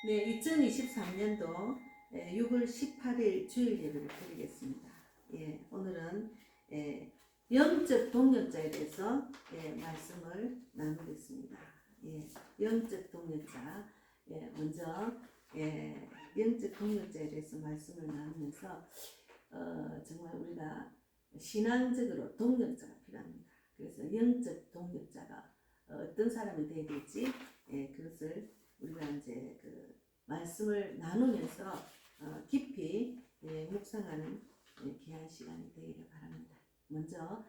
네, 2023년도 6월 18일 주일 예배를 드리겠습니다. 예, 오늘은 영적 동력자에 대해서 말씀을 나누겠습니다. 예, 영적 동력자. 먼저 영적 동력자에 대해서 말씀을 나누면서 정말 우리가 신앙적으로 동력자가 필요합니다. 그래서 영적 동력자가 어떤 사람이 되어야 될지 그것을 우리가 이제 그 말씀을 나누면서 깊이 묵상하는 귀한 시간이 되기를 바랍니다. 먼저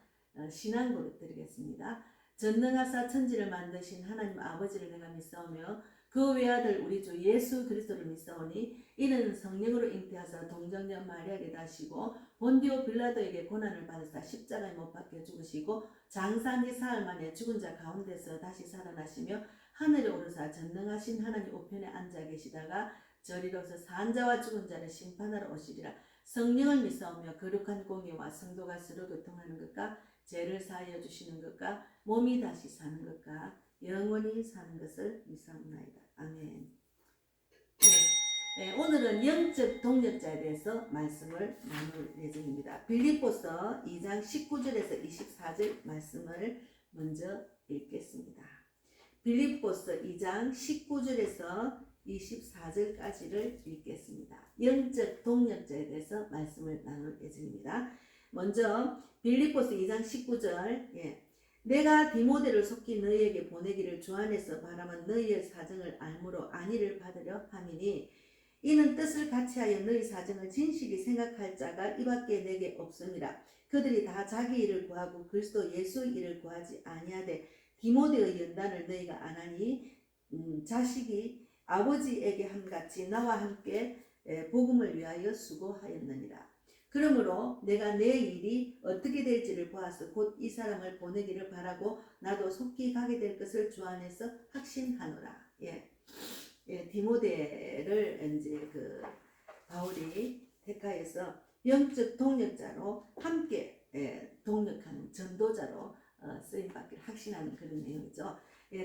신앙 고백 드리겠습니다. 전능하사 천지를 만드신 하나님 아버지를 내가 믿사오며 그 외아들 우리 주 예수 그리스도를 믿사오니 이는 성령으로 잉태하사 동정녀 마리아에게 나시고 본디오 빌라도에게 고난을 받으사 십자가에 못 박혀 죽으시고 장사한 지 사흘 만에 죽은 자 가운데서 다시 살아나시며 하늘에 오르사 전능하신 하나님 우편에 앉아 계시다가 저리로서 산 자와 죽은 자를 심판하러 오시리라. 성령을 믿사오며 거룩한 공의와 성도가 서로 교통하는 것과 죄를 사하여 주시는 것과 몸이 다시 사는 것과 영원히 사는 것을 믿사옵나이다. 아멘. 오늘은 영적 동력자에 대해서 말씀을 나눌 예정입니다. 빌립보서 2장 19절에서 24절 말씀을 먼저 읽겠습니다. 빌립보서 2장 19절에서 24절까지를 읽겠습니다. 영적 동력자에 대해서 말씀을 나눌 예정입니다. 먼저 빌립보서 2장 19절 내가 디모데를 속히 너희에게 보내기를 주 안에서 바라만 너희의 사정을 알므로 안위를 받으려 함이니 이는 뜻을 같이하여 너희 사정을 진실히 생각할 자가 이밖에 내게 없음이라. 그들이 다 자기 일을 구하고 그리스도 예수 일을 구하지 아니하되 디모데의 연단을 너희가 안하니 자식이 아버지에게 함같이 나와 함께 복음을 위하여 수고하였느니라. 그러므로 내가 내 일이 어떻게 될지를 보아서 곧 이 사람을 보내기를 바라고 나도 속히 가게 될 것을 주 안에서 확신하노라. 디모데를 이제 그 바울이 택하여서 영적 동력자로 함께 동력하는 전도자로 쓰임받기를 확신하는 그런 내용이죠.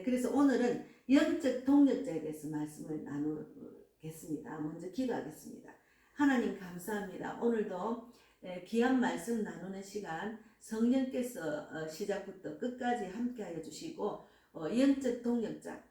그래서 오늘은 영적 동력자에 대해서 말씀을 나누겠습니다. 먼저 기도하겠습니다. 하나님 감사합니다. 오늘도 귀한 말씀 나누는 시간 성령께서 시작부터 끝까지 함께하여 주시고 영적 동력자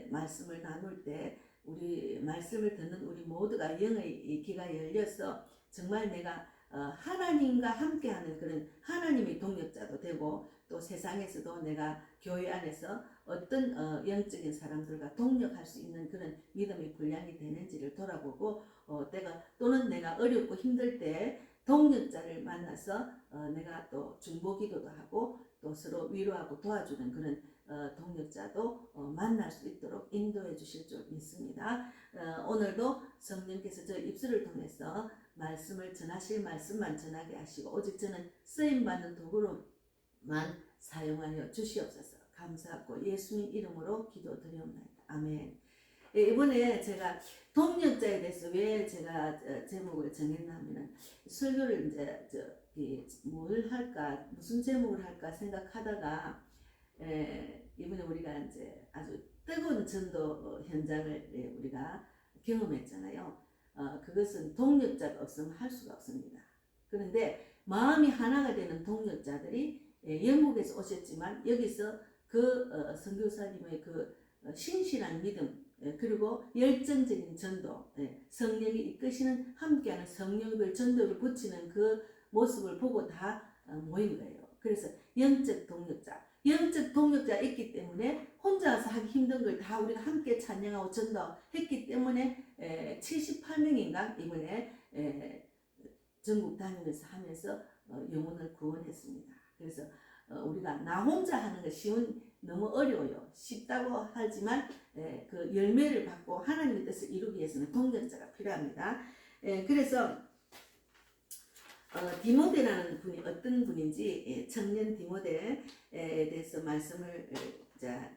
말씀을 나눌 때 우리 말씀을 듣는 우리 모두가 영의 귀가 열려서 정말 내가 하나님과 함께하는 그런 하나님의 동력자도 되고 또 세상에서도 내가 교회 안에서 어떤 영적인 사람들과 동력할 수 있는 그런 믿음의 분량이 되는지를 돌아보고 또는 내가 어렵고 힘들 때 동력자를 만나서 내가 또 중보기도도 하고 또 서로 위로하고 도와주는 그런 동력자도 만날 수 있도록 인도해 주실 줄 믿습니다. 오늘도 성령께서 저 입술을 통해서 말씀을 전하실 말씀만 전하게 하시고 오직 저는 쓰임받는 도구로만 사용하여 주시옵소서. 감사하고 예수님 이름으로 기도드리옵나이다. 아멘. 이번에 제가 동력자에 대해서 왜 제가 제목을 정했냐면은 설교를 이제 뭘 할까 무슨 제목을 할까 생각하다가 이번에 우리가 이제 아주 뜨거운 전도 현장을 우리가 경험했잖아요. 그것은 동력자가 없으면 할 수가 없습니다. 그런데 마음이 하나가 되는 동력자들이 영국에서 오셨지만 여기서 그 선교사님의 그 신실한 믿음 그리고 열정적인 전도 성령이 이끄시는 함께하는 성령별 전도를 붙이는 그 모습을 보고 다 모인 거예요. 그래서 영적 동력자 있기 때문에 혼자서 하기 힘든 걸 다 우리가 함께 찬양하고 전도했기 때문에 78명인가 이번에 전국 다니면서 하면서 영혼을 구원했습니다. 그래서 우리가 나 혼자 하는 거 너무 어려워요. 쉽다고 하지만 그 열매를 받고 하나님의 뜻을 이루기 위해서는 동력자가 필요합니다. 그래서 디모데라는 분이 어떤 분인지 청년 디모데에 대해서 말씀을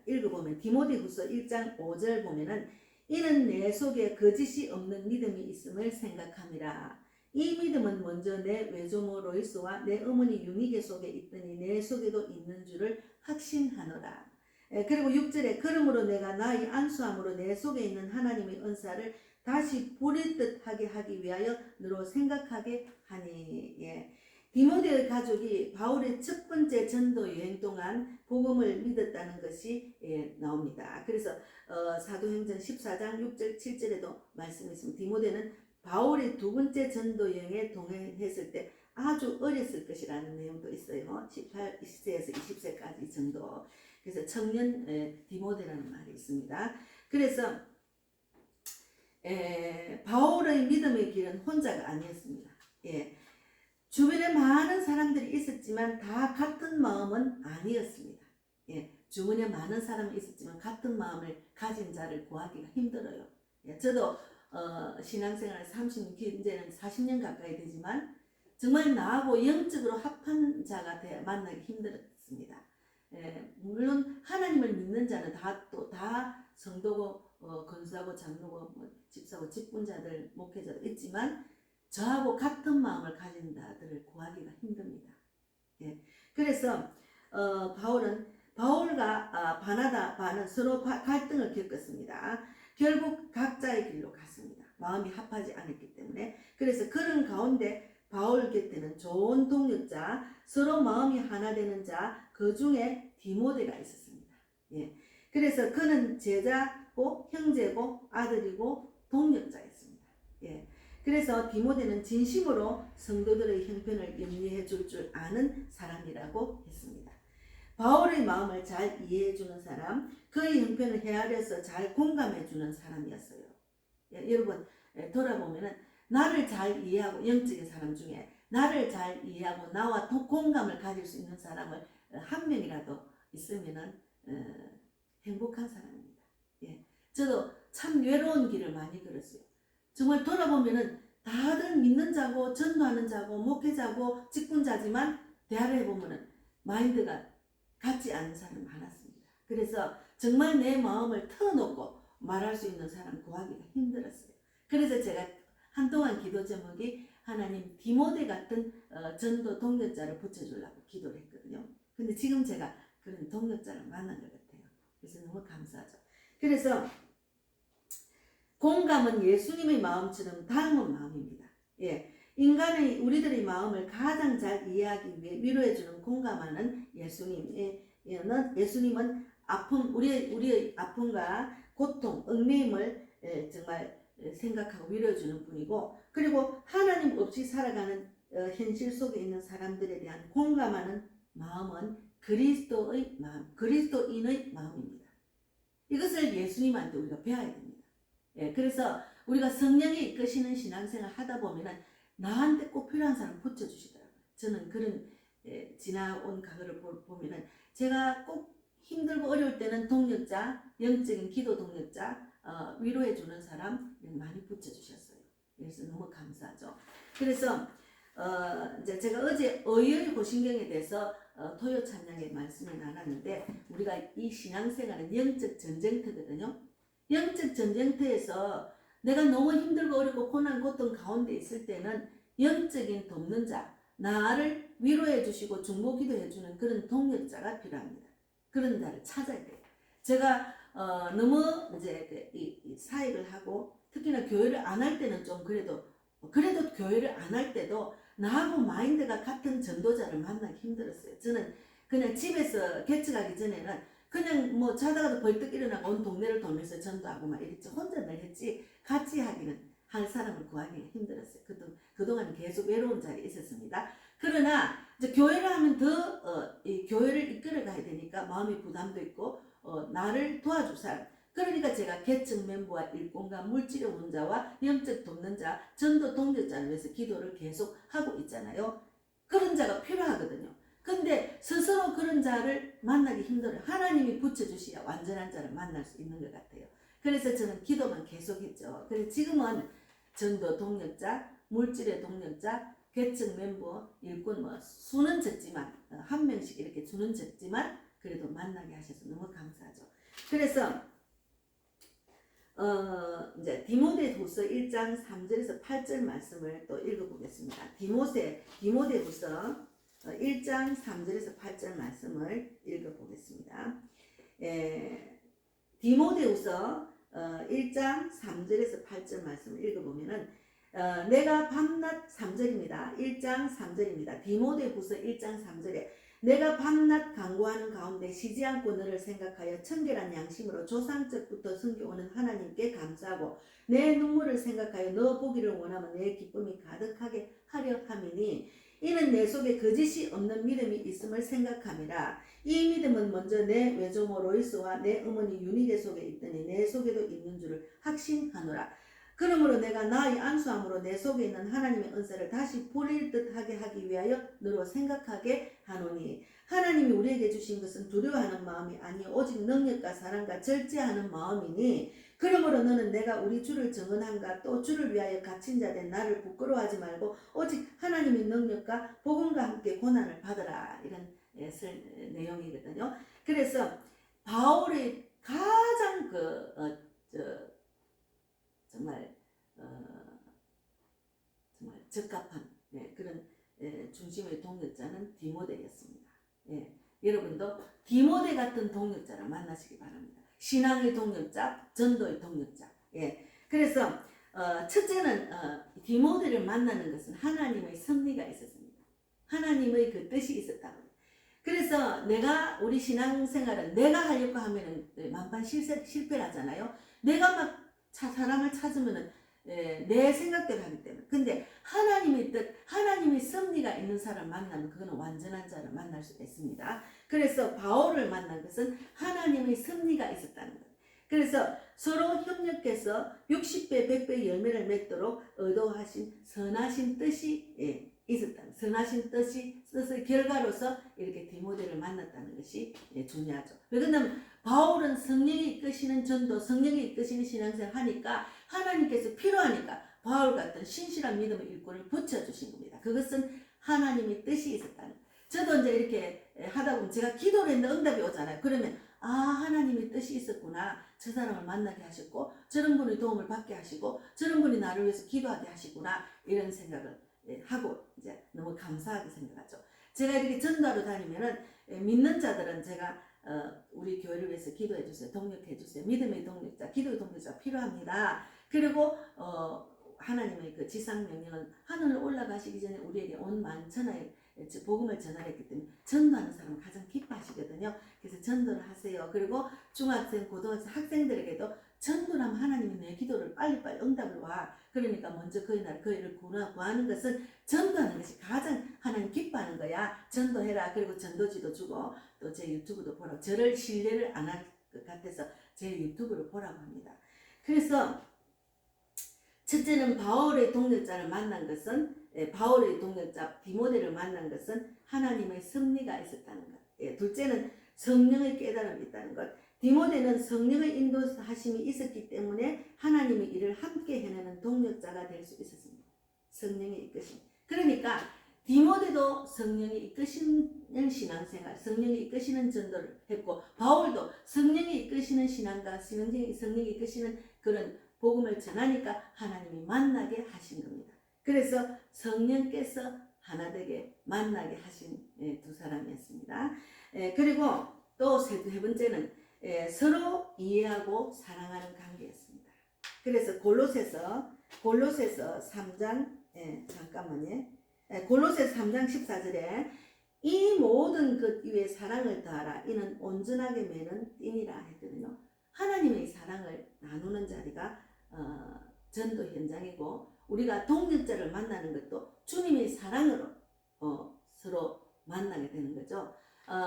읽어보면 디모데후서 1장 5절 보면은 이는 내 속에 거짓이 없는 믿음이 있음을 생각함이라. 이 믿음은 먼저 내 외조모 로이스와 내 어머니 유니게 속에 있더니 내 속에도 있는 줄을 확신하노라. 그리고 6절에 그러므로 내가 나의 안수함으로 내 속에 있는 하나님의 은사를 다시 부릴 듯하게 하기 위하여 너로 생각하게 하니. 예. 디모데의 가족이 바울의 첫 번째 전도 여행 동안 복음을 믿었다는 것이 나옵니다. 그래서 사도행전 14장 6절 7절에도 말씀이 있습니다. 디모데는 바울의 두 번째 전도 여행에 동행했을 때 아주 어렸을 것이라는 내용도 있어요. 18세에서 20세까지 정도. 그래서 청년 디모데라는 말이 있습니다. 그래서 바울의 믿음의 길은 혼자가 아니었습니다. 예. 주변에 많은 사람들이 있었지만 다 같은 마음은 아니었습니다. 예. 주변에 많은 사람이 있었지만 같은 마음을 가진 자를 구하기가 힘들어요. 예. 저도 신앙생활 30년, 이제는 40년 가까이 되지만 정말 나하고 영적으로 합한 자가 만나기 힘들었습니다. 물론 하나님을 믿는 자는 다 성도고 건수하고 장로고 집사고 직분자들 목회자도 있지만 저하고 같은 마음을 가진 자들을 구하기가 힘듭니다. 예. 그래서 바울과 바나바는 서로 갈등을 겪었습니다. 결국 각자의 길로 갔습니다. 마음이 합하지 않았기 때문에. 그래서 그런 가운데 바울 곁에는 좋은 동역자, 서로 마음이 하나 되는 자, 그 중에 디모데가 있었습니다. 예. 그래서 그는 제자고 형제고 아들이고 동역자였습니다. 예. 그래서 디모데는 진심으로 성도들의 형편을 염려해 줄 아는 사람이라고 했습니다. 바울의 마음을 잘 이해해 주는 사람, 그의 형편을 헤아려서 잘 공감해 주는 사람이었어요. 예, 여러분 돌아보면은 나를 잘 이해하고 영적인 사람 중에 나를 잘 이해하고 나와 공감을 가질 수 있는 사람을 한 명이라도 있으면은 행복한 사람입니다. 예. 저도 참 외로운 길을 많이 걸었어요. 정말 돌아보면은 다들 믿는 자고 전도하는 자고 목회자고 직분자지만 대화를 해보면은 마인드가 같지 않은 사람이 많았습니다. 그래서 정말 내 마음을 터놓고 말할 수 있는 사람 구하기가 힘들었어요. 그래서 제가 한동안 기도 제목이 하나님 디모데 같은 전도 동역자를 붙여주려고 기도를 했거든요. 근데 지금 제가 그런 동역자를 만난 것 같아요. 그래서 너무 감사하죠. 그래서 공감은 예수님의 마음처럼 닮은 마음입니다. 예. 우리들의 마음을 가장 잘 이해하기 위해 위로해주는 공감하는 예수님은 우리의 아픔과 고통, 얽매임을 정말 생각하고 위로해주는 분이고, 그리고 하나님 없이 살아가는 현실 속에 있는 사람들에 대한 공감하는 마음은 그리스도인의 마음입니다. 이것을 예수님한테 우리가 배워야 됩니다. 예, 그래서 우리가 성령이 이끄시는 신앙생활 하다 보면은 나한테 꼭 필요한 사람 붙여주시더라고요. 저는 그런 지나온 과거를 보면은 제가 꼭 힘들고 어려울 때는 동역자, 영적인 기도 동역자, 위로해주는 사람 많이 붙여주셨어요. 그래서 너무 감사하죠. 그래서 이제 제가 어제 의의 고신경에 대해서 토요 찬양의 말씀을 나눴는데, 우리가 이 신앙생활은 영적 전쟁터거든요. 영적 전쟁터에서 내가 너무 힘들고 어렵고 고난 고통 가운데 있을 때는 영적인 돕는 자, 나를 위로해 주시고 중보 기도해 주는 그런 동역자가 필요합니다. 그런 자를 찾아야 돼요. 제가 너무 이제 이 사역을 하고 특히나 교회를 안 할 때는 좀 그래도 교회를 안 할 때도 나하고 마인드가 같은 전도자를 만나기 힘들었어요. 저는 그냥 집에서 개척하기 전에는 그냥 뭐 자다가도 벌떡 일어나고 온 동네를 돌면서 전도하고 막 이랬지. 혼자 늘 했지 같이 하기는 할 사람을 구하기가 힘들었어요. 그동안 계속 외로운 자리에 있었습니다. 그러나 이제 교회를 하면 더 이 교회를 이끌어 가야 되니까 마음의 부담도 있고 나를 도와줄 사람. 그러니까 제가 개척 멤버와 일꾼과 물질의 원자와 영적 돕는 자, 전도 동역자를 위해서 기도를 계속 하고 있잖아요. 그런 자가 필요하거든요. 근데 스스로 그런 자를 만나기 힘들어요. 하나님이 붙여주셔야 완전한 자를 만날 수 있는 것 같아요. 그래서 저는 기도만 계속했죠. 그래서 지금은 전도 동역자, 물질의 동역자, 개척 멤버, 일꾼 수는 적지만 한 명씩 이렇게 수는 적지만 그래도 만나게 하셔서 너무 감사하죠. 그래서 이제 디모데후서 1장 3절에서 8절 말씀을 또 읽어보겠습니다. 디모데후서 1장 3절에서 8절 말씀을 읽어보겠습니다. 디모데후서 1장 3절에서 8절 말씀을 읽어보면은 내가 밤낮 3절입니다. 1장 3절입니다. 디모데후서 1장 3절에 내가 밤낮 간구하는 가운데 쉬지 않고 너를 생각하여 청결한 양심으로 조상적부터 섬겨오는 하나님께 감사하고 내 눈물을 생각하여 너 보기를 원하면 내 기쁨이 가득하게 하려 함이니 이는 내 속에 거짓이 없는 믿음이 있음을 생각함이라. 이 믿음은 먼저 내 외조모 로이스와 내 어머니 유니게 속에 있더니 내 속에도 있는 줄을 확신하노라. 그러므로 내가 나의 안수함으로 내 속에 있는 하나님의 은사를 다시 보릴 듯하게 하기 위하여 너로 생각하게 하노니 하나님이 우리에게 주신 것은 두려워하는 마음이 아니요 오직 능력과 사랑과 절제하는 마음이니 그러므로 너는 내가 우리 주를 증언한가 또 주를 위하여 갇힌 자 된 나를 부끄러워하지 말고 오직 하나님의 능력과 복음과 함께 고난을 받으라. 이런 내용이거든요. 그래서 바울의 가장 정말 적합한 그런 중심의 동역자는 디모데였습니다. 여러분도 디모데 같은 동역자를 만나시기 바랍니다. 신앙의 동역자, 전도의 동역자. 그래서 첫째는 디모데를 만나는 것은 하나님의 섭리가 있었습니다. 하나님의 그 뜻이 있었다고. 그래서 우리 신앙생활은 내가 하려고 하면은 만반 실패를 하잖아요. 내가 막 사람을 찾으면은 내 생각대로 하기 때문에. 근데 하나님의 뜻, 하나님의 섭리가 있는 사람을 만나면 그거는 완전한 자를 만날 수 있습니다. 그래서 바울을 만난 것은 하나님의 섭리가 있었다는 것. 그래서 서로 협력해서 60배, 100배 열매를 맺도록 의도하신 선하신 뜻이 있었다는, 선하신 뜻의 결과로서 이렇게 디모데를 만났다는 것이 중요하죠. 왜 그러냐면 바울은 성령이 이끄시는 전도, 성령이 이끄시는 신앙생활 하니까 하나님께서 필요하니까 바울 같은 신실한 믿음의 일꾼을 붙여주신 겁니다. 그것은 하나님의 뜻이 있었다는 거예요. 저도 이제 이렇게 하다 보면 제가 기도를 했는데 응답이 오잖아요. 그러면 하나님의 뜻이 있었구나. 저 사람을 만나게 하셨고 저런 분의 도움을 받게 하시고 저런 분이 나를 위해서 기도하게 하시구나. 이런 생각을 하고 이제 너무 감사하게 생각하죠. 제가 이렇게 전도하러 다니면은 믿는 자들은 제가 우리 교회를 위해서 기도해 주세요. 동력해 주세요. 믿음의 동력자, 기도의 동력자 필요합니다. 그리고 하나님의 그 지상 명령은 하늘을 올라가시기 전에 우리에게 온 만천하의 복음을 전하랬기 때문에 전도하는 사람은 가장 기뻐하시거든요. 그래서 전도를 하세요. 그리고 중학생, 고등학생, 학생들에게도 전도를 하면 하나님이 내 기도를 빨리빨리 응답을 와. 그러니까 먼저 그의 나라, 그의를 구하는 것은 전도하는 것이 가장 하나님 기뻐하는 거야. 전도해라. 그리고 전도지도 주고 또 제 유튜브도 보라고. 저를 신뢰를 안 할 것 같아서 제 유튜브를 보라고 합니다. 그래서 첫째는 바울의 동역자를 만난 것은 바울의 동역자 디모데를 만난 것은 하나님의 섭리가 있었다는 것. 둘째는 성령의 깨달음이 있다는 것. 디모데는 성령의 인도하심이 있었기 때문에 하나님의 일을 함께 해내는 동역자가 될 수 있었습니다. 성령의 이끄심. 그러니까 디모데도 성령이 이끄시는 신앙생활, 성령이 이끄시는 전도를 했고 바울도 성령이 이끄시는 신앙과 성령이 이끄시는 그런 복음을 전하니까 하나님이 만나게 하신 겁니다. 그래서 성령께서 하나 되게 만나게 하신 두 사람이었습니다. 그리고 또 세 번째는 서로 이해하고 사랑하는 관계였습니다. 그래서 골로새서 3장 잠깐만요. 골로새서 3장 14절에 이 모든 것 위에 사랑을 더하라. 이는 온전하게 매는 띠니라 했거든요. 하나님의 사랑을 나누는 자리가 전도 현장이고 우리가 동역자를 만나는 것도 주님의 사랑으로 서로 만나게 되는 거죠.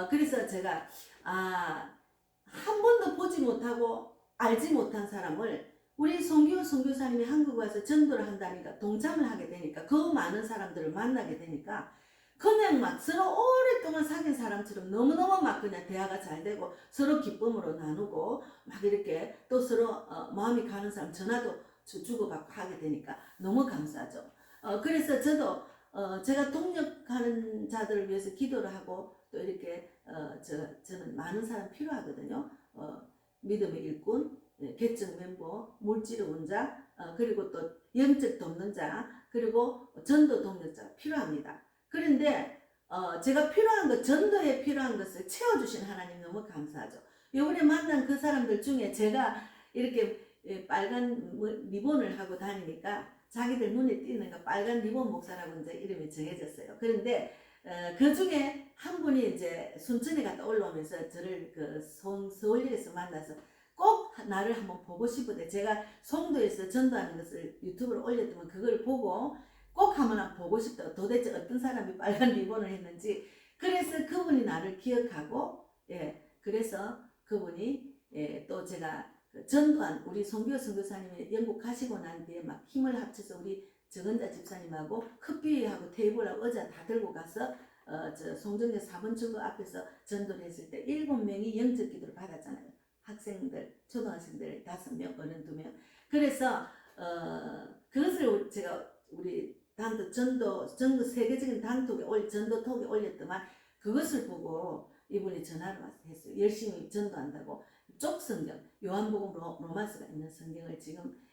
그래서 제가 한 번도 보지 못하고 알지 못한 사람을 우리 선교사님이 한국 와서 전도를 한다니까 동참을 하게 되니까 그 많은 사람들을 만나게 되니까 그냥 막 서로 오랫동안 사귄 사람처럼 너무너무 막 그냥 대화가 잘 되고 서로 기쁨으로 나누고 막 이렇게 또 서로 마음이 가는 사람 전화도 주고받고 하게 되니까 너무 감사하죠. 그래서 저도 제가 동역하는 자들을 위해서 기도를 하고 또 이렇게 저는 많은 사람 필요하거든요. 믿음의 일꾼, 개척 멤버, 물질의 원자, 그리고 또 영적 돕는 자, 그리고 전도 동역자 필요합니다. 그런데 제가 필요한 것, 전도에 필요한 것을 채워주신 하나님 너무 감사하죠. 요번에 만난 그 사람들 중에 제가 이렇게 빨간 리본을 하고 다니니까 자기들 눈에 띄는 빨간 리본 목사라고 이제 이름이 정해졌어요. 그런데 그 중에 한 분이 이제 순천에 갔다 올라오면서 저를 그 서울역에서 만나서 꼭 나를 한번 보고 싶은데, 제가 송도에서 전도하는 것을 유튜브로 올렸더만 그걸 보고 꼭 한번 보고 싶다고, 도대체 어떤 사람이 빨간 리본을 했는지. 그래서 그분이 나를 기억하고, 그래서 그분이 또 제가 전도한 우리 송교 선교사님이 영국 가시고 난 뒤에 막 힘을 합쳐서 우리 정은자 집사님하고 커피하고 테이블하고 의자 다 들고 가서 저 송정역 4번 출구 앞에서 전도를 했을 때 7명이 영적 기도를 받았잖아요. 학생들, 초등학생들 5명, 어른 2명. 그래서 그것을 제가 우리 단톡 전도 세계적인 단톡에 전도톡에 올렸더만, 그것을 보고 이분이 전화를 와서 했어요. 열심히 전도한다고 쪽 성경, 요한복음 로마서가 있는 성경을 지금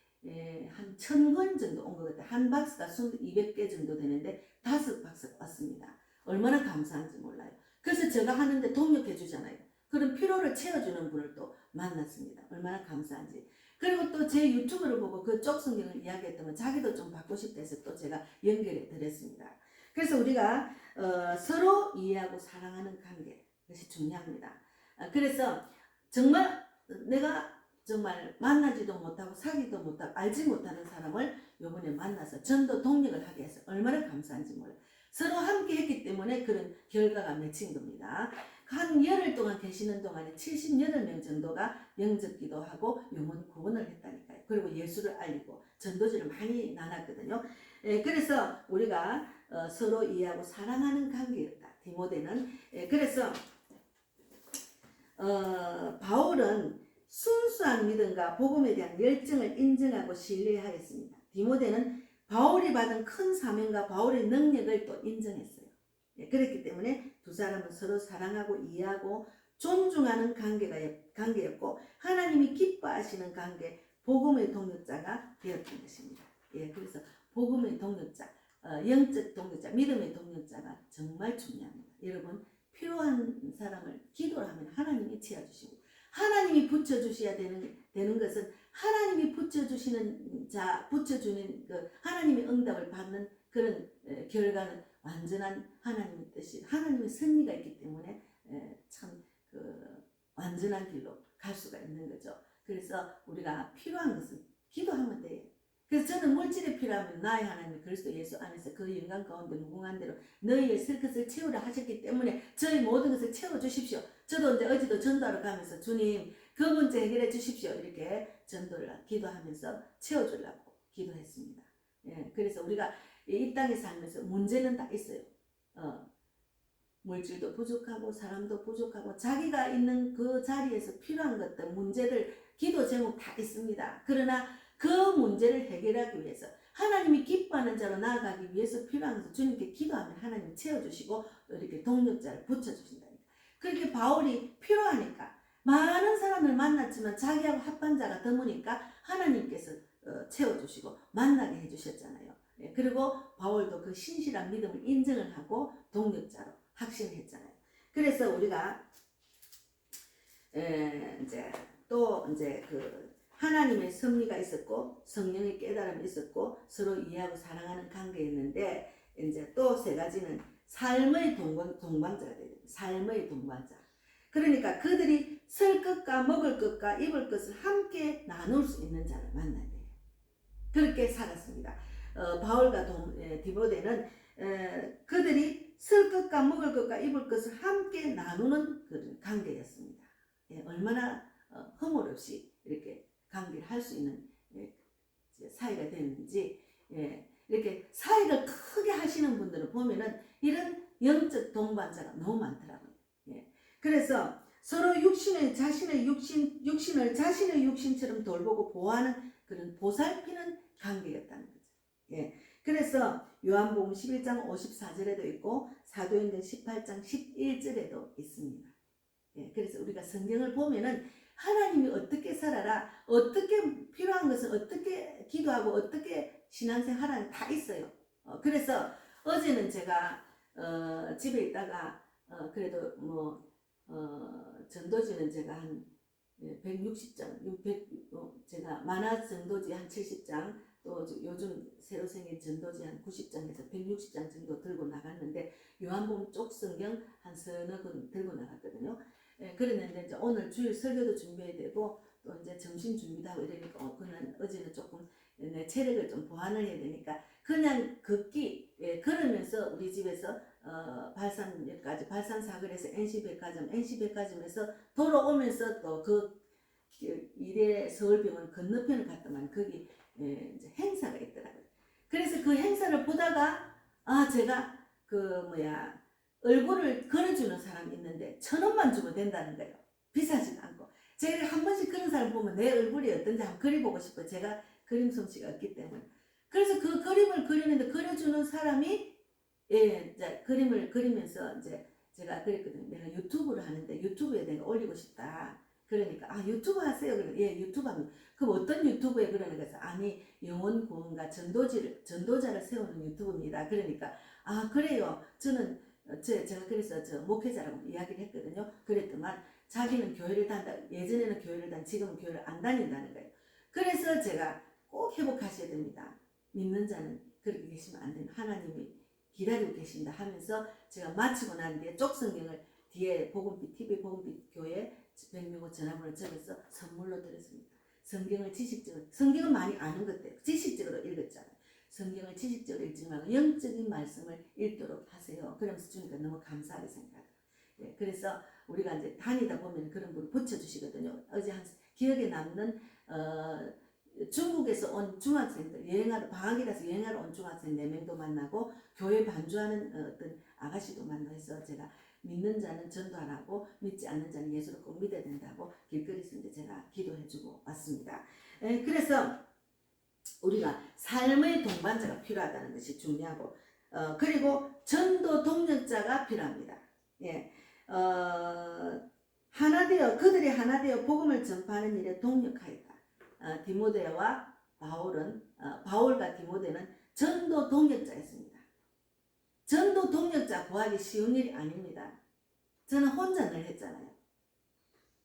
한 1000권 정도 온 것 같아요. 한 박스가 200개 정도 되는데 5박스가 왔습니다. 얼마나 감사한지 몰라요. 그래서 제가 하는데 동력해 주잖아요. 그런 피로를 채워주는 분을 또 만났습니다. 얼마나 감사한지. 그리고 또 제 유튜브를 보고 그 쪽 성경을 이야기했더니 자기도 좀 받고 싶다 해서 또 제가 연결해 드렸습니다. 그래서 우리가 서로 이해하고 사랑하는 관계, 그것이 중요합니다. 그래서 정말 내가 정말 만나지도 못하고 사귀도 못하고 알지 못하는 사람을 요번에 만나서 전도 동력을 하게 해서 얼마나 감사한지 몰라요. 서로 함께 했기 때문에 그런 결과가 맺힌 겁니다. 한 열흘 동안 계시는 동안에 78명 정도가 영접 기도하고 영혼 구원을 했다니까요. 그리고 예수를 알리고 전도지를 많이 나눴거든요. 그래서 우리가 서로 이해하고 사랑하는 관계였다. 디모데는. 그래서 바울은 순수한 믿음과 복음에 대한 열정을 인정하고 신뢰하였습니다. 디모데는 바울이 받은 큰 사명과 바울의 능력을 또 인정했어요. 그렇기 때문에 두 사람은 서로 사랑하고 이해하고 존중하는 관계였고, 하나님이 기뻐하시는 관계, 복음의 동력자가 되었던 것입니다. 그래서 복음의 동력자, 영적 동력자, 믿음의 동력자가 정말 중요합니다. 여러분, 필요한 사람을 기도를 하면 하나님이 채워주시고, 하나님이 붙여주셔야 되는 것은 하나님이 붙여주시는 붙여주는 그 하나님의 응답을 받는 그런 결과는 완전한 하나님의 뜻이, 하나님의 섭리가 있기 때문에 참 완전한 길로 갈 수가 있는 거죠. 그래서 우리가 필요한 것은 기도하면 돼요. 그래서 저는 물질이 필요하면 나의 하나님 그리스도 예수 안에서 그 영광 가운데 무궁한 대로 너희의 설 것을 채우려 하셨기 때문에 저희 모든 것을 채워주십시오. 저도 이제 어제도 전도하러 가면서 주님 그 문제 해결해 주십시오. 이렇게 전도를 기도하면서 채워주려고 기도했습니다. 그래서 우리가 이 땅에 살면서 문제는 다 있어요. 물질도 부족하고 사람도 부족하고 자기가 있는 그 자리에서 필요한 것들, 문제들, 기도 제목 다 있습니다. 그러나 그 문제를 해결하기 위해서 하나님이 기뻐하는 자로 나아가기 위해서 필요한 것을 주님께 기도하면 하나님 채워주시고 이렇게 동력자를 붙여주신다니까. 그렇게 바울이 필요하니까 많은 사람을 만났지만 자기하고 합한 자가 드무니까 하나님께서 채워주시고 만나게 해주셨잖아요. 그리고 바울도 그 신실한 믿음을 인정을 하고 동력자로 확신을 했잖아요. 그래서 우리가 이제 또 이제 그 하나님의 섭리가 있었고 성령의 깨달음이 있었고 서로 이해하고 사랑하는 관계였는데, 이제 또 세 가지는 삶의 동반자가 되요. 삶의 동반자. 그러니까 그들이 쓸 것과 먹을 것과 입을 것을 함께 나눌 수 있는 자를 만나야 돼요. 그렇게 살았습니다. 바울과 디모데는 그들이 쓸 것과 먹을 것과 입을 것을 함께 나누는 그런 관계였습니다. 얼마나 허물 없이 이렇게 관계를 할 수 있는 사이가 되는지, 이렇게 사이를 크게 하시는 분들을 보면은 이런 영적 동반자가 너무 많더라고요. 그래서 서로 육신을 자신의 육신처럼 돌보고 보호하는 그런 보살피는 관계였다는 거죠. 그래서 요한복음 11장 54절에도 있고 사도행전 18장 11절에도 있습니다. 그래서 우리가 성경을 보면은 하나님이 어떻게 살아라, 어떻게 필요한 것은 어떻게 기도하고 어떻게 신앙생활 하는 다 있어요. 그래서 어제는 제가 집에 있다가 그래도 전도지는 제가 한 160장, 제가 만화 전도지 한 70장, 또 요즘 새로 생긴 전도지 한 90장에서 160장 정도 들고 나갔는데 요한복음 쪽 성경 한 서너 권 들고 나갔거든요. 그랬는데 이제 오늘 주일 설교도 준비해야 되고 또 이제 점심 준비도 하고 이러니까 그날 어제는 조금 내 체력을 좀 보완을 해야 되니까 그냥 걷기 걸으면서 우리 집에서 발산역까지 발산사거리에서 NC백화점 NC백화점에서 돌아오면서 또 그 이대 서울병원 건너편을 갔더만 거기 이제 행사가 있더라고요. 그래서 그 행사를 보다가 제가 얼굴을 걸어주는 사람이 있는데 1,000원만 주면 된다는 거예요. 비싸지도 않고. 제가 한 번씩 그런 사람 보면 내 얼굴이 어떤지 한번 그려보고 싶어요. 제가 그림 솜씨가 없기 때문에. 그래서 그 그림을 그리는데 그려주는 사람이 이제 그림을 그리면서 이제 제가 그랬거든요. 내가 유튜브를 하는데 유튜브에 내가 올리고 싶다. 그러니까 유튜브 하세요. 그래. 예, 유튜브 하면 그럼 어떤 유튜브에 그러는 거죠? 아니 영혼 구원과 전도자를 세우는 유튜브입니다. 그러니까 그래요. 저는 제가 그래서 목회자라고 이야기를 했거든요. 그랬더만 자기는 교회를 다닌다. 예전에는 교회를 지금은 교회를 안 다닌다는 거예요. 그래서 제가 꼭 회복하셔야 됩니다. 믿는 자는 그렇게 계시면 안 됩니다. 하나님이 기다리고 계신다 하면서 제가 마치고 난 뒤에 쪽 성경을 뒤에 복음빛 TV 복음빛 교회 106호 전화번호 적어서 선물로 드렸습니다. 성경을 지식적으로, 성경은 많이 아는 것들 지식적으로 읽었잖아요. 성경을 지식적으로 읽지 말고 영적인 말씀을 읽도록 하세요. 그러면서 주니까 너무 감사하게 생각하더라고요. 그래서 우리가 이제 다니다 보면 그런 분을 붙여주시거든요. 어제 한 기억에 남는 중국에서 온 중학생들 여행하러 방학이라서 여행하러 온 중학생 4명도 만나고 교회 반주하는 어떤 아가씨도 만나서 제가 믿는 자는 전도하라고 믿지 않는 자는 예수를 꼭 믿어야 된다고 길거리에서 이제 제가 기도해주고 왔습니다. 그래서 우리가 삶의 동반자가 필요하다는 것이 중요하고 그리고 전도 동력자가 필요합니다. 그들이 하나 되어 복음을 전파하는 일에 동력하였다. 디모데와 바울과 디모데는 전도 동력자였습니다. 전도 동력자 구하기 쉬운 일이 아닙니다. 저는 혼자 늘 했잖아요.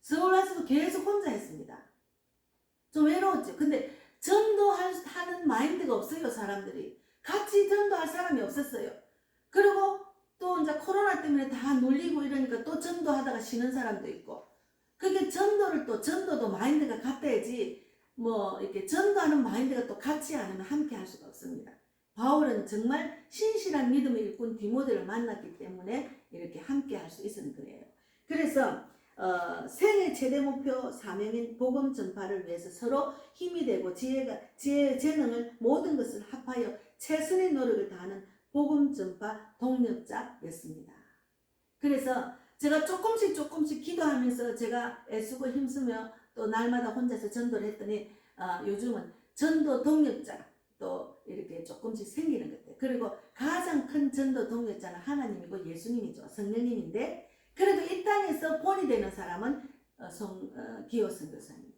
서울 와서도 계속 혼자 했습니다. 좀 외로웠죠. 근데 전도하는 마인드가 없어요. 사람들이 같이 전도할 사람이 없었어요. 그리고 또 이제 코로나 때문에 다 눌리고 이러니까 또 전도하다가 쉬는 사람도 있고 그게 전도도 마인드가 같아야지 이렇게 전도하는 마인드가 또 같이 않으면 함께 할 수가 없습니다. 바울은 정말 신실한 믿음의 일꾼 디모데를 만났기 때문에 이렇게 함께 할 수 있었던 거예요. 그래서 생의 최대 목표 사명인 복음 전파를 위해서 서로 힘이 되고 재능을 모든 것을 합하여 최선의 노력을 다하는 복음 전파 동력자였습니다. 그래서 제가 조금씩 기도하면서 제가 애쓰고 힘쓰며 또 날마다 혼자서 전도를 했더니 요즘은 전도 동력자 또 이렇게 조금씩 생기는 것 같아요. 그리고 가장 큰 전도 동력자는 하나님이고 예수님이죠. 성령님인데 그래도 이 땅에서 본이 되는 사람은 기호 선교사님.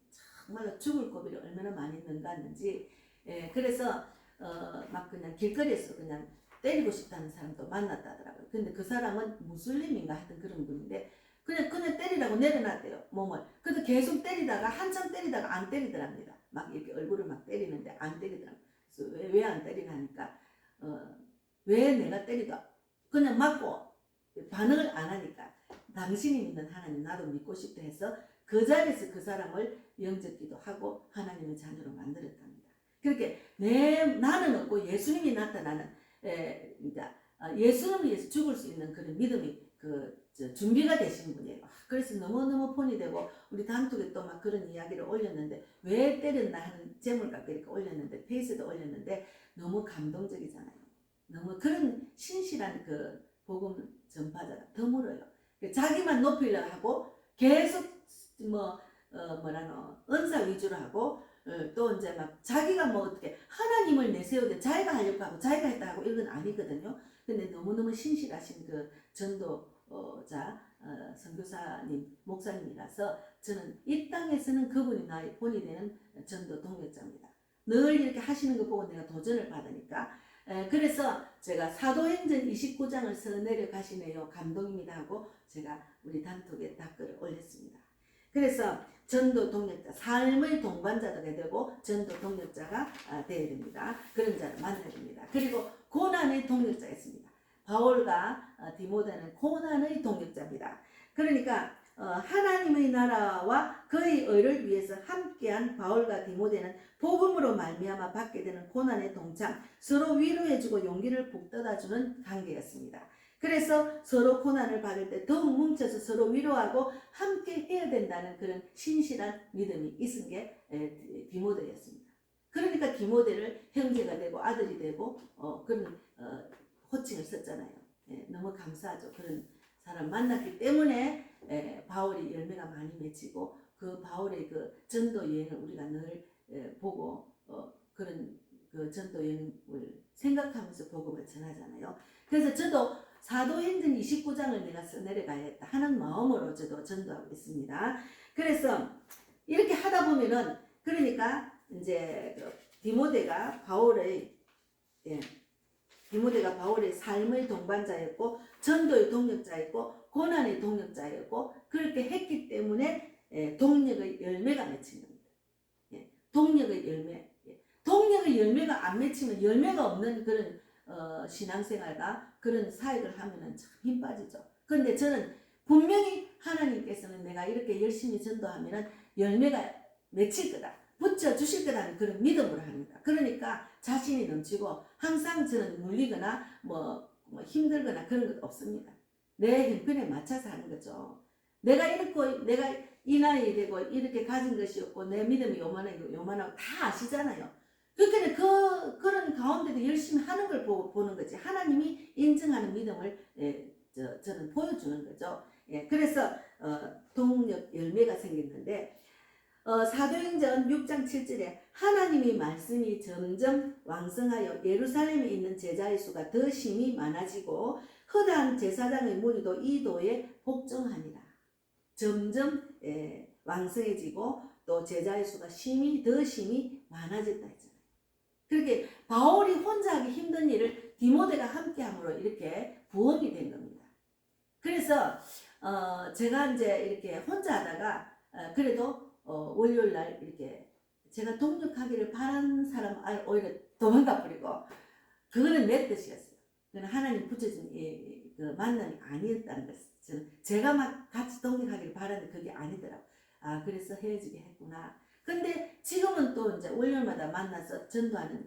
정말로 죽을 고비를 얼마나 많이 능가하는지. 그래서 막 그냥 길거리에서 그냥 때리고 싶다는 사람도 만났다더라고요. 근데 그 사람은 무슬림인가 하여튼 그런 분인데 그냥 때리라고 내려놨대요. 몸을. 근데 계속 때리다가 한참 때리다가 안 때리더랍니다. 막 이렇게 얼굴을 막 때리는데 안 때리더랍니다. 그래서 왜 안 때리나 하니까 왜 내가 때리도 그냥 맞고 반응을 안 하니까 당신이 믿는 하나님 나도 믿고 싶다 해서 그 자리에서 그 사람을 영접기도 하고 하나님의 자녀로 만들었답니다. 그렇게 나는 없고 예수님이 나타나는 예수님을 위해서 죽을 수 있는 그런 믿음이 준비가 되신 분이에요. 그래서 너무너무 폰이 되고 우리 단톡에 또 막 그런 이야기를 올렸는데 왜 때렸나 하는 제목을 갖고 이렇게 올렸는데 페이스도 올렸는데 너무 감동적이잖아요. 너무 그런 신실한 복음 전파자가 드물어요. 자기만 높이려고 하고 계속 은사 위주로 하고 또 이제 막 자기가 어떻게 하나님을 내세우되 자기가 하려고 하고 자기가 했다 하고 이건 아니거든요. 근데 너무너무 신실하신 전도자 선교사님 목사님이라서 저는 이 땅에서는 그분이 나의 본이 되는 전도 동력자입니다. 늘 이렇게 하시는 거 보고 내가 도전을 받으니까 그래서 제가 사도행전 29장을 써내려 가시네요. 감동입니다 하고 제가 우리 단톡에 댓글을 올렸습니다. 그래서 전도 동력자, 삶의 동반자가 되고 전도 동력자가 되어야 됩니다. 그런 자를 만나야 됩니다. 그리고 고난의 동력자가 있습니다. 바울과 디모데는 고난의 동력자입니다. 그러니까 하나님의 나라와 그의 의를 위해서 함께한 바울과 디모데는 복음으로 말미암아 받게 되는 고난의 동참, 서로 위로해주고 용기를 북돋아주는 관계였습니다. 그래서 서로 고난을 받을 때 더욱 뭉쳐서 서로 위로하고 함께 해야 된다는 그런 신실한 믿음이 있은 게 디모데였습니다. 그러니까 디모데를 형제가 되고 아들이 되고 그런 호칭을 썼잖아요. 너무 감사하죠. 그런 사람 만났기 때문에 바울이 열매가 많이 맺히고 그 바울의 그 전도 여행을 우리가 늘 보고 그런 그 전도 여행을 생각하면서 복음을 전하잖아요. 그래서 저도 사도행전 29장을 내가 써내려가야겠다 하는 마음으로 저도 전도하고 있습니다. 그래서 이렇게 하다 보면은 그러니까 이제 디모데가 바울의 삶의 동반자였고 전도의 동력자였고 고난의 동력자였고 그렇게 했기 때문에 동력의 열매가 맺힌 겁니다. 동력의 열매. 동력의 열매가 안 맺히면 열매가 없는 그런 신앙생활과 그런 사역을 하면은 참 힘 빠지죠. 그런데 저는 분명히 하나님께서는 내가 이렇게 열심히 전도하면은 열매가 맺힐 거다. 붙여주실 거라는 그런 믿음으로 합니다. 그러니까 자신이 넘치고 항상 저는 물리거나 뭐 힘들거나 그런 것 없습니다. 내 형편에 맞춰서 하는 거죠. 내가 이 나이 되고 이렇게 가진 것이 없고 내 믿음이 요만하고 다 아시잖아요. 그러니까 그런 가운데도 열심히 하는 걸 보는 거지. 하나님이 인정하는 믿음을 저는 보여주는 거죠. 그래서 동력 열매가 생겼는데 사도행전 6장 7절에 하나님의 말씀이 점점 왕성하여 예루살렘에 있는 제자의 수가 더 심히 많아지고 허다한 제사장의 무리도 이 도에 복종하니라. 점점 왕성해지고 또 제자의 수가 더 심히 많아졌다 했잖아요. 그렇게 바울이 혼자 하기 힘든 일을 디모데가 함께함으로 이렇게 부업이 된 겁니다. 그래서 제가 이제 이렇게 혼자 하다가 그래도 월요일 날 이렇게 제가 동력하기를 바라는 사람 오히려 도망가 버리고 그거는 내 뜻이었어요. 그건 하나님 붙여준 그 만남이 아니었다는 것을 제가 막 같이 동력하기를 바라는데 그게 아니더라고. 그래서 헤어지게 했구나. 근데 지금은 또 이제 월요일마다 만나서 전도하는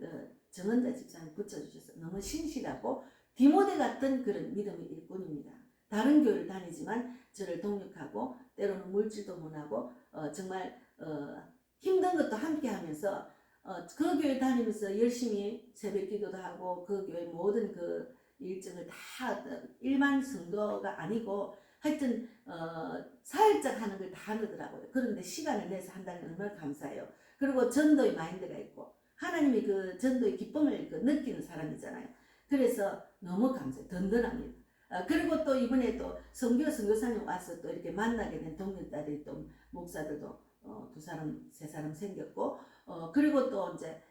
정은자 집사님 붙여주셔서 너무 신실하고 디모데 같은 그런 믿음의 일꾼입니다. 다른 교회를 다니지만 저를 동력하고 때로는 물질도 못하고 정말 힘든 것도 함께 하면서 그 교회 다니면서 열심히 새벽 기도도 하고 그 교회 모든 그 일정을 다 일반 성도가 아니고 하여튼 사역적 하는 걸 다 하더라고요. 그런데 시간을 내서 한다는 게 얼마나 감사해요. 그리고 전도의 마인드가 있고 하나님이 그 전도의 기쁨을 느끼는 사람이잖아요. 그래서 너무 감사해요. 든든합니다. 그리고 또 이번에 또 선교사님 와서 또 이렇게 만나게 된 동료딸이 또 목사들도 2사람 3사람 생겼고 그리고 또 이제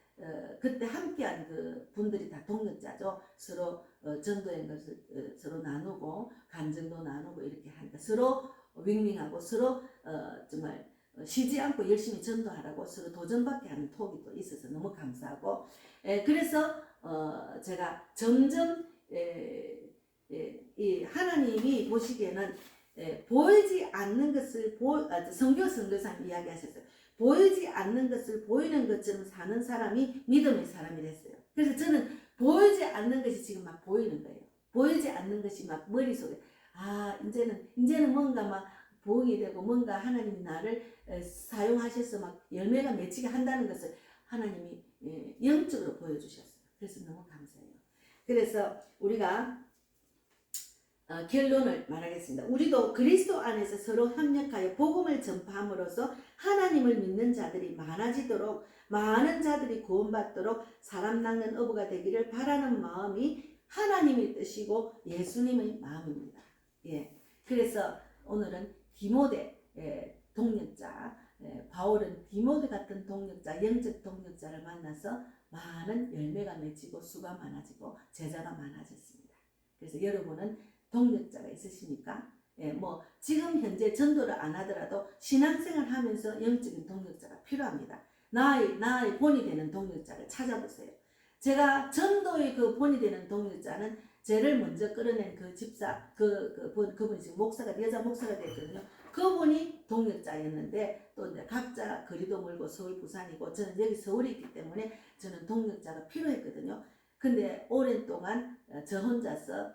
그때 함께한 그 분들이 다 동력자죠. 서로 전도의 것을 서로 나누고 간증도 나누고 이렇게 하니까 서로 윙윙하고 서로 정말 쉬지 않고 열심히 전도하라고 서로 도전받게 하는 톡이 또 있어서 너무 감사하고 그래서 제가 점점 이 하나님이 보시기에는 보이지 않는 것을 선교사님 이야기하셨어요. 보이지 않는 것을 보이는 것처럼 사는 사람이 믿음의 사람이 됐어요. 그래서 저는 보이지 않는 것이 지금 막 보이는 거예요. 보이지 않는 것이 막 머릿속에 이제는 뭔가 막 부흥이 되고 뭔가 하나님이 나를 사용하셔서 막 열매가 맺히게 한다는 것을 하나님이 영적으로 보여주셨어요. 그래서 너무 감사해요. 그래서 우리가 결론을 말하겠습니다. 우리도 그리스도 안에서 서로 협력하여 복음을 전파함으로써 하나님을 믿는 자들이 많아지도록 많은 자들이 구원받도록 사람 낚는 어부가 되기를 바라는 마음이 하나님의 뜻이고 예수님의 마음입니다. 그래서 오늘은 디모데 동력자 바울은 디모데 같은 동력자, 영적 동력자를 만나서 많은 열매가 맺히고 수가 많아지고 제자가 많아졌습니다. 그래서 여러분은 동력자가 있으십니까? 뭐 지금 현재 전도를 안 하더라도 신앙생활 하면서 영적인 동력자가 필요합니다. 나의 본이 되는 동력자를 찾아보세요. 제가 전도의 그 본이 되는 동력자는 죄를 먼저 끌어낸 그 집사, 그분이 지금 목사가, 여자 목사가 됐거든요. 그분이 동력자였는데 또 이제 각자 거리도 멀고 서울, 부산이고 저는 여기 서울에 있기 때문에 저는 동력자가 필요했거든요. 근데 오랜 동안 저 혼자서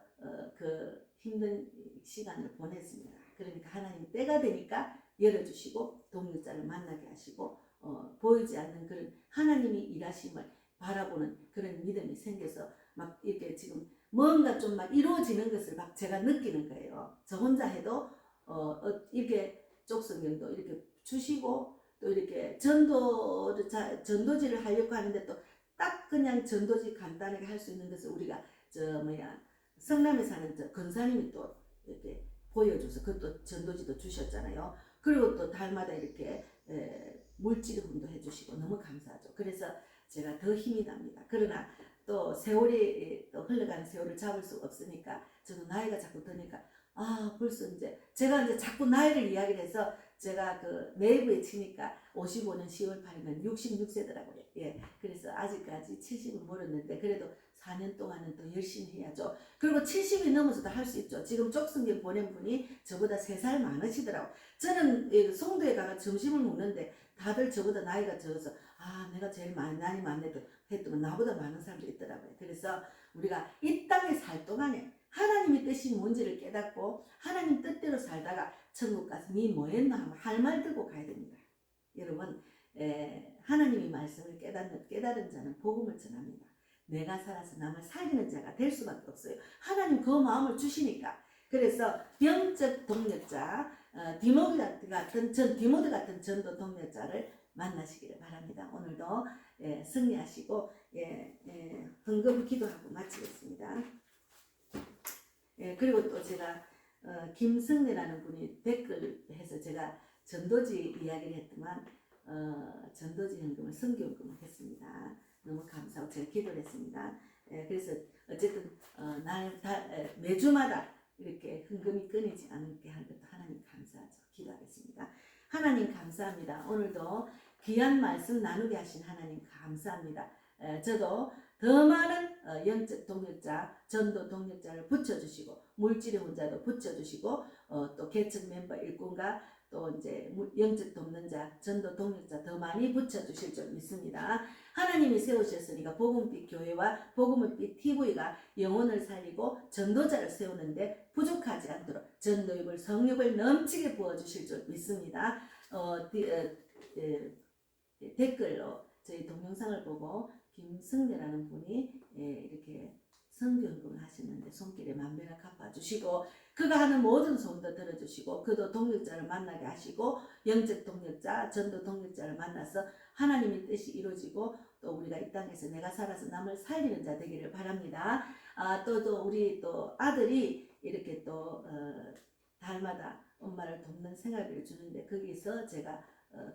그 힘든 시간을 보냈습니다. 그러니까 하나님 때가 되니까 열어주시고 동력자를 만나게 하시고 보이지 않는 그런 하나님이 일하심을 바라보는 그런 믿음이 생겨서 막 이렇게 지금 뭔가 좀 막 이루어지는 것을 막 제가 느끼는 거예요. 저 혼자 해도 이렇게 쪽성경도 이렇게 주시고 또 이렇게 전도지를 하려고 하는데 또 딱 그냥 전도지 간단하게 할 수 있는 것을 우리가 성남에 사는 저 권사님이 또 이렇게 보여줘서 그것도 전도지도 주셨잖아요. 그리고 또 달마다 이렇게 물질 훈도 해주시고 너무 감사하죠. 그래서 제가 더 힘이 납니다. 그러나 또 세월이 또 흘러가는 세월을 잡을 수 없으니까 저도 나이가 자꾸 드니까 벌써 제가 자꾸 나이를 이야기를 해서 제가 그 네이버에 치니까 55년 10월 8일은 66세더라고요. 예. 그래서 아직까지 70은 멀었는데 그래도 4년 동안은 또 열심히 해야죠. 그리고 70이 넘어서도 할 수 있죠. 지금 쪽성경 보낸 분이 저보다 3살 많으시더라고요. 저는 송도에 가서 점심을 먹는데 다들 저보다 나이가 적어서 내가 제일 나이 많네도 했더니 나보다 많은 사람들이 있더라고요. 그래서 우리가 이 땅에 살 동안에 하나님의 뜻이 뭔지를 깨닫고 하나님 뜻대로 살다가 천국 가서 니 뭐했나 하면 할 말 들고 가야 됩니다. 여러분 하나님의 말씀을 깨달은 자는 복음을 전합니다. 내가 살아서 남을 살리는 자가 될 수밖에 없어요. 하나님 그 마음을 주시니까. 그래서 영적 동력자 디모데 같은 전도 동력자를 만나시기를 바랍니다. 오늘도 승리하시고 헌금 기도하고 마치겠습니다. 그리고 또 제가 김승래라는 분이 댓글 해서 제가 전도지 이야기를 했지만 전도지 헌금을 선교헌금을 했습니다. 너무 감사하고 제가 기도를 했습니다. 그래서 어쨌든 매주마다 이렇게 헌금이 끊이지 않게 한 것도 하나님 감사하죠. 기도하겠습니다. 하나님 감사합니다. 오늘도 귀한 말씀 나누게 하신 하나님 감사합니다. 저도 더 많은 영적 동력자, 전도 동력자를 붙여주시고 물질의 혼자도 붙여주시고 또 개척 멤버 일꾼과 또 이제 영적 돕는자, 전도 동력자 더 많이 붙여주실 줄 믿습니다. 하나님이 세우셨으니까 복음빛 교회와 복음빛 TV가 영혼을 살리고 전도자를 세우는데 부족하지 않도록 전도육을 성육을 넘치게 부어주실 줄 믿습니다. 댓글로 저희 동영상을 보고 김승대라는 분이 이렇게 선교헌금을 하시는데 손길에 만배가 갚아주시고 그가 하는 모든 소원도 들어주시고 그도 동력자를 만나게 하시고 영적 동력자, 전도 동력자를 만나서 하나님의 뜻이 이루어지고 또 우리가 이 땅에서 내가 살아서 남을 살리는 자 되기를 바랍니다. 또 우리 또 아들이 이렇게 또 달마다 엄마를 돕는 생활비를 주는데 거기서 제가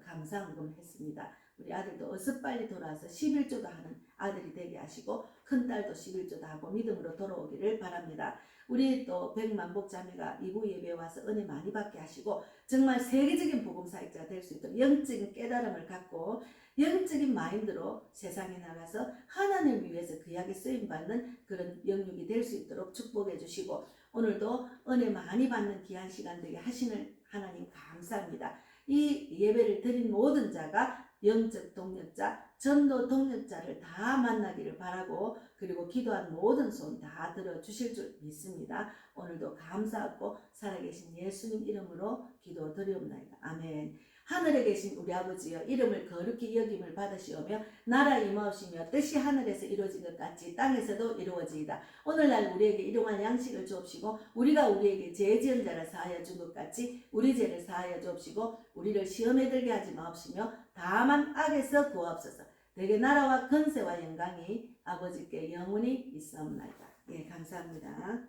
감사헌금을 했습니다. 우리 아들도 어서 빨리 돌아와서 11조도 하는 아들이 되게 하시고 큰딸도 11조도 하고 믿음으로 돌아오기를 바랍니다. 우리 또 백만복 자매가 2부 예배에 와서 은혜 많이 받게 하시고 정말 세계적인 복음사역자가 될 수 있도록 영적인 깨달음을 갖고 영적인 마인드로 세상에 나가서 하나님을 위해서 귀하게 쓰임받는 그런 영육이 될 수 있도록 축복해 주시고 오늘도 은혜 많이 받는 귀한 시간 되게 하시는 하나님 감사합니다. 이 예배를 드린 모든 자가 영적 동력자, 전도 동력자를 다 만나기를 바라고 그리고 기도한 모든 손 다 들어주실 줄 믿습니다. 오늘도 감사하고 살아계신 예수님 이름으로 기도드리옵나이다. 아멘. 하늘에 계신 우리 아버지여 이름을 거룩히 여김을 받으시오며 나라 임하오시며 뜻이 하늘에서 이루어진 것 같이 땅에서도 이루어지이다. 오늘날 우리에게 일용할 양식을 주옵시고 우리가 우리에게 죄 지은 자를 사하여 준 것 같이 우리 죄를 사하여 주옵시고 우리를 시험에 들게 하지 마옵시며 다만 악에서 구하옵소서. 대개 나라와 권세와 영광이 아버지께 영원히 있사옵나이다. 예, 감사합니다.